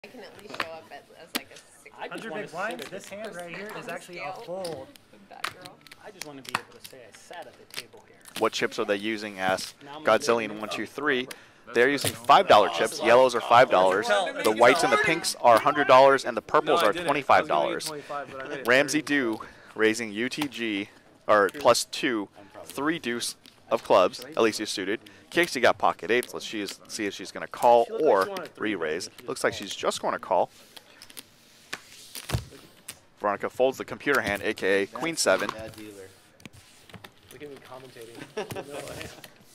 I can at least show up as like a 60. 100 big blinds. This hand right here is actually a fold. I just want to be able to say I sat at the table here. What chips are they using? Asks Godzillion123. They're using $5 chips. Yellows are $5. The whites and the pinks are $100, and the purples are $25. Ramsey Dew raising UTG, or +2, 3 deuce of clubs. At least he's suited. Casey got pocket eights. Let's see if she's going to call or re-raise. Looks like she's just going to call. Veronica folds the computer hand, a.k.a. Queen 7. Look at me commentating.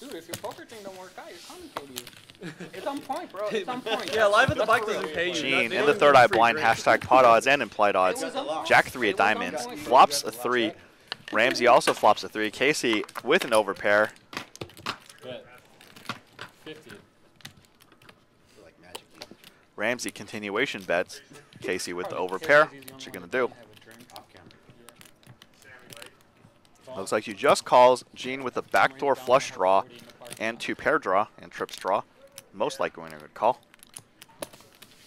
Dude, if your poker thing don't work out, you're commentating. It's on point, bro. It's on point. Yeah, live at the bike doesn't pay you. Gene in the third eye blind, hashtag pot odds and implied odds. Jack 3 of diamonds, flops a 3. Ramsey also flops a 3. Casey with an overpair. 50. Ramsey continuation bets. Casey with the overpair. What's she gonna do? Looks like she just calls. Gene with a backdoor flush draw and 2 pair draw and trips draw. Most likely winner would call.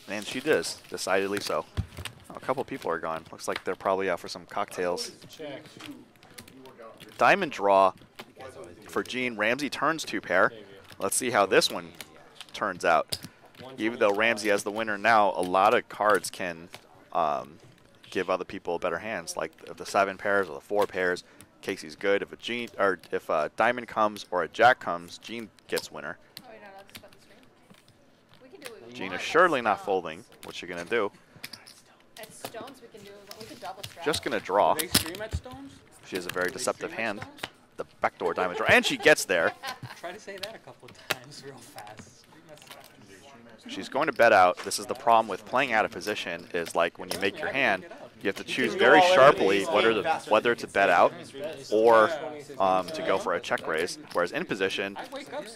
And she does, decidedly so. Oh, a couple people are gone. Looks like they're probably out for some cocktails. Diamond draw for Gene. Ramsey turns 2 pair. Let's see how this one turns out. Even though Ramsey has the winner now, a lot of cards can give other people better hands. Like if the 7 pairs or the 4 pairs, Casey's good. If a diamond comes or a jack comes, Gene gets winner. Gene is surely not folding. What's she gonna do? At stones, we can double strap. Just gonna draw. Do they stream at stones? She has a very deceptive hand. The backdoor diamond draw, and she gets there. Try to say that a couple of times real fast. She's going to bet out. This is the problem with playing out of position, is like when you make your hand, you have to choose very sharply whether to bet out or to go for a check raise. Whereas in position,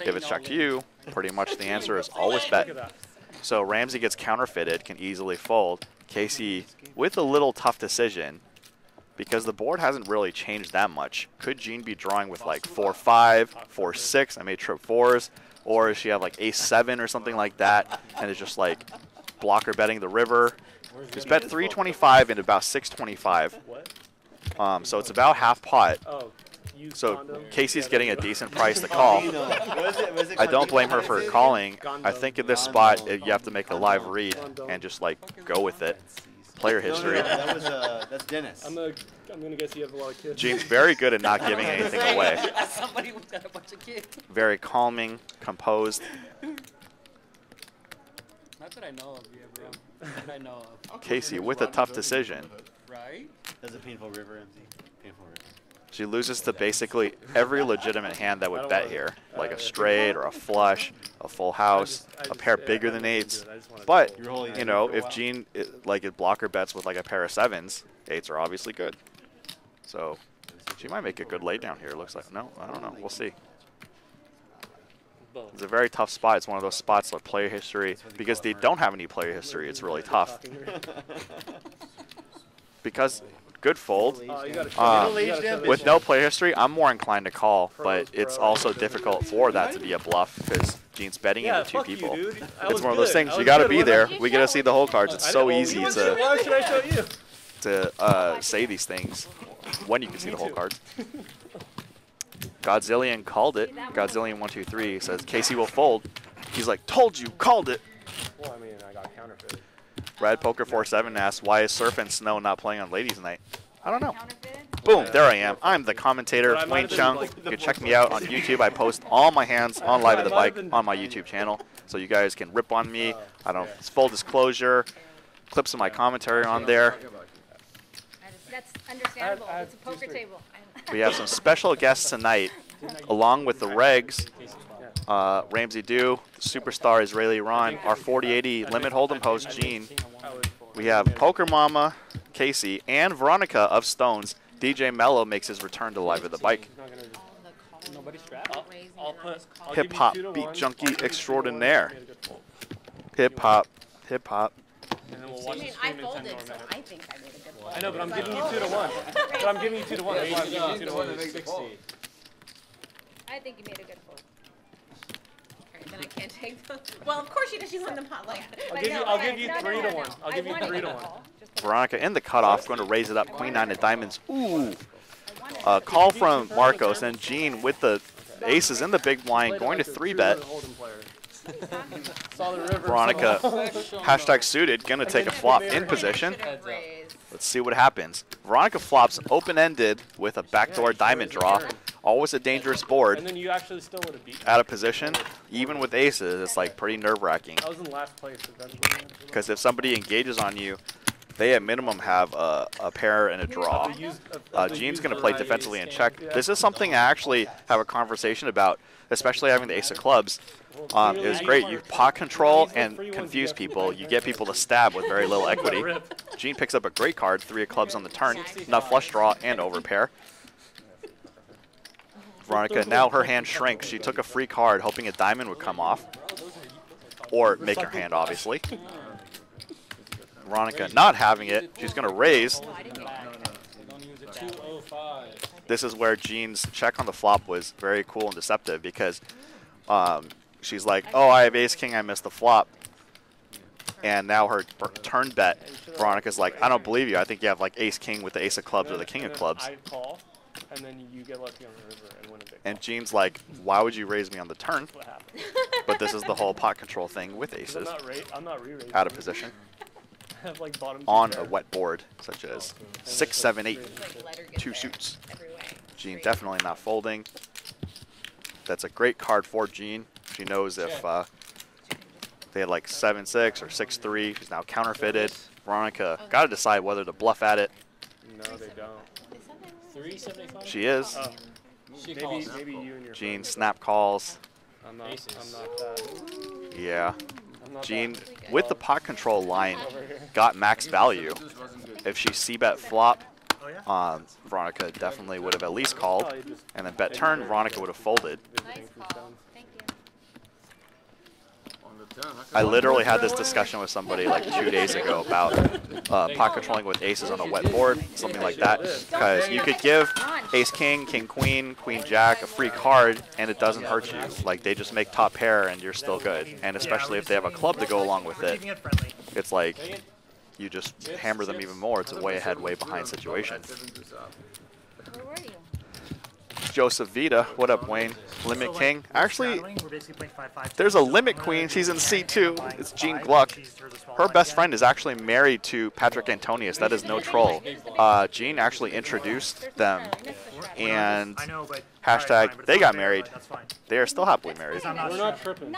if it's check to you, pretty much the answer is always bet. So Ramsey gets counterfeited, can easily fold. Casey with a little tough decision because the board hasn't really changed that much. Could Gene be drawing with like 4-5, 4-6? I may trip 4s. Or does she have like ace-7 or something like that, and it's just like blocker betting the river? Just bet 325 and about 625. So it's about half pot. So Casey's getting a decent price to call. I don't blame her for calling. I think in this spot you have to make a live read and just like go with it. Player history. That's Dennis. I'm gonna guess you have a lot of kids. Gene's very good at not giving anything away. Somebody who's got a bunch of kids. Very calming, composed. Not that I know of, yeah, bro. Not that I know of. Casey with a tough decision. Right? That's a painful river, MC. Painful river. She loses to basically every legitimate hand that would bet here, like a straight or a flush, a full house, a pair bigger than 8s. But, you know, if Gene, like, it blocker bets with like a pair of 7s, 8s are obviously good. So she might make a good lay down here, it looks like. No, I don't know. We'll see. It's a very tough spot. It's one of those spots like player history. Because they don't have any player history, it's really tough. Because good fold. With no player history, I'm more inclined to call, but it's also difficult for that to be a bluff because Gene's betting into 2 people. It's one of those things. You got to be there. We get to see the whole cards. It's so easy to say these things when you can see the whole cards. Godzillion called it. Godzillion123 says Casey will fold. He's like, told you, called it. Well, I mean, I got counterfeited. Red Poker 47 asks, why is Surf and Snow not playing on Ladies Night? I don't know. Boom, there I am. I'm the commentator, Wayne Chung. You can check me out on YouTube. I post all my hands on Live at the Bike on my YouTube channel, so you guys can rip on me. I don't, it's full disclosure, clips of my commentary on there. That's understandable. It's a poker table. We have some special guests tonight, along with the regs. Ramsey Dew, the superstar Israeli Ron, our 4080 Limit Holdem host Gene. We have Pokermomma, Casey, and Veronica of Stones. DJ Melo makes his return to Live at the Bike. Hip hop beat junkie extraordinaire. Hip hop, hip hop. I mean, I folded, so I think I made a good fold. I know, but I'm giving you 2 to 1. But I'm giving you 2 to 1. That's why I'm giving you 2 to 1. I think you made a good fold. All right, then I can't. can't take them. Well, of course she does. She's on the pot. Like, I'll give you 3 to 1. I'll give you 3 to 1. Veronica in the cutoff, going to raise it up. Queen 9 of diamonds. Ooh. Call from Marcos, and Jean with the aces in the big blind, going to 3-bet. Veronica, hashtag suited, going to take a flop in position. Let's see what happens. Veronica flops open-ended with a backdoor diamond draw. Always a dangerous board. And then you actually still would have beat. Out of position, even with aces, it's like pretty nerve-wracking. I was in last place. Because if somebody engages on you, they at minimum have a pair and a draw. Jean's going to play defensively and check. This is something I actually have a conversation about, especially having the ace of clubs. It was great. You pot control and confuse people. You get people to stab with very little equity. Jean picks up a great card, 3 of clubs on the turn, nut flush draw and overpair. Veronica, now her hand shrinks. She took a free card, hoping a diamond would come off. Or make her hand, obviously. Veronica not having it. She's going to raise. This is where Jean's check on the flop was very cool and deceptive because she's like, oh, I have ace-king, I missed the flop. And now her turn bet, Veronica's like, I don't believe you. I think you have like ace-king with the ace of clubs or the king of clubs. I call, and then you get lucky on the river and win a big And Jean's like, why would you raise me on the turn? But this is the whole pot control thing with aces. I'm not re-raising. Out of position. Have like bottom On a wet board, such as 6, 7, 8, 2 suits. Jean definitely not folding. That's a great card for Jean. She knows if they had like 7-6 or 6-3, she's now counterfeited. Veronica got to decide whether to bluff at it. No, they don't. 375. She is. Maybe you and your Jean snap calls. I'm not that. Yeah. Jean, with the pot control line, got max value. If she c-bet flop, Veronica definitely would have at least called. And then bet turn, Veronica would have folded. Nice call. Thank you. I literally had this discussion with somebody like 2 days ago about pot controlling with aces on a wet board, something like that. Because you could give ace-king, king-queen, queen-jack a free card, and it doesn't hurt you. Like, they just make top pair, and you're still good. And especially if they have a club to go along with it, it's like you just hammer them even more. It's a way ahead, way behind situation. Where were you? Joseph Vita, what up, Wayne? Limit King. Actually, there's a Limit Queen. She's in C2. It's Jean Gluck. Her best friend is actually married to Patrick Antonius. That is no troll. Jean actually introduced them, and hashtag they got married. They are still happily married. We're not tripping.